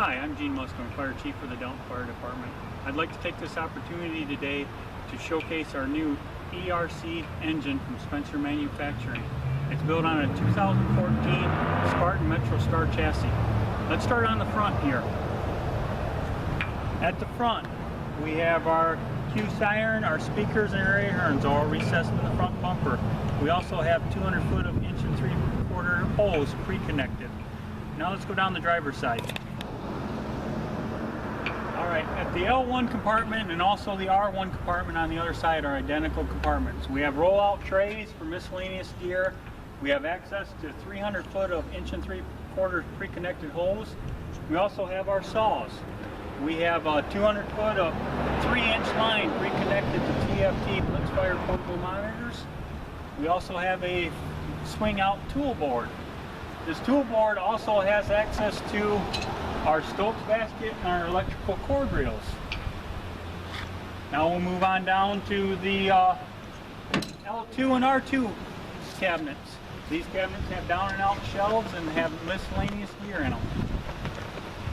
Hi, I'm Gene Muscombe, Fire Chief for the Delton Fire Department. I'd like to take this opportunity today to showcase our new ERC engine from Spencer Manufacturing. It's built on a 2014 Spartan Metro Star chassis. Let's start on the front here. At the front, we have our cue siren, our speakers, and our air horns all recessed in the front bumper. We also have 200 foot of 1 3/4 hose pre-connected. Now let's go down the driver's side. Alright, at the L1 compartment and also the R1 compartment on the other side are identical compartments. We have rollout trays for miscellaneous gear. We have access to 300 foot of 1 3/4 pre-connected hose. We also have our saws. We have 200 foot of 3-inch line pre-connected to TFT Blitzfire portable monitors. We also have a swing out tool board. This tool board also has access to our Stokes basket and our electrical cord reels. Now we'll move on down to the L2 and R2 cabinets. These cabinets have down and out shelves and have miscellaneous gear in them.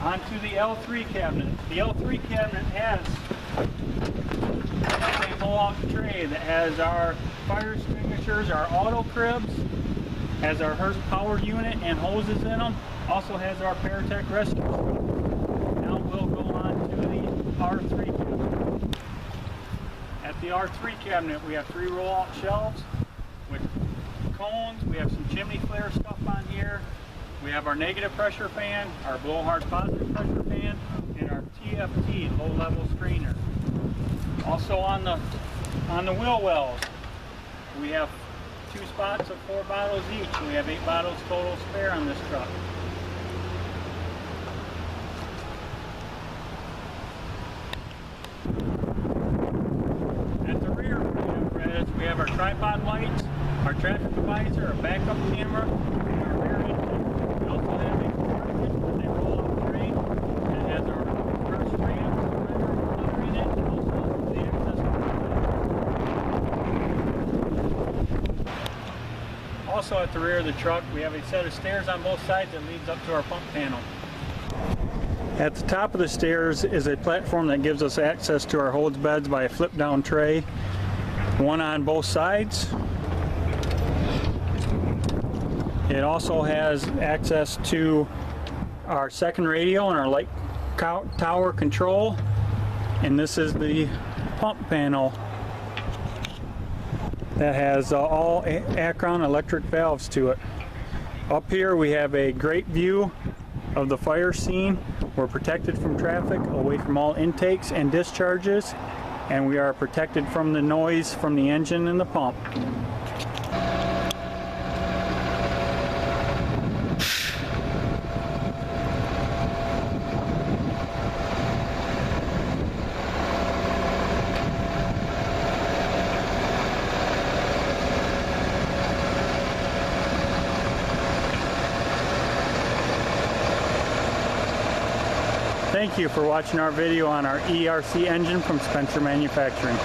On to the L3 cabinet. The L3 cabinet has a pull-out tray that has our fire extinguishers, our auto cribs, has our Hurst power unit and hoses in them. Also has our Paratech rescue. Now we'll go on to the R3 cabinet. At the R3 cabinet, we have 3 roll-out shelves with cones. We have some chimney flare stuff on here. We have our negative pressure fan, our blowhard positive pressure fan, and our TFT low-level strainer. Also on the wheel wells, we have 2 spots of 4 bottles each. We have 8 bottles total spare on this truck. At the rear apparatus, we have our tripod lights, our traffic advisor, our backup camera, and our rear engine. We also have a cartridge with a roll-up tray that has our first RAM, other in it, and also the access point. Also at the rear of the truck, we have a set of stairs on both sides that leads up to our pump panel. At the top of the stairs is a platform that gives us access to our hose beds by a flip down tray, one on both sides. It also has access to our second radio and our light tower control, and this is the pump panel that has all Akron electric valves to it. Up here we have a great view of the fire scene. We're protected from traffic, away from all intakes and discharges, and we are protected from the noise from the engine and the pump. Thank you for watching our video on our ERC engine from Spencer Manufacturing.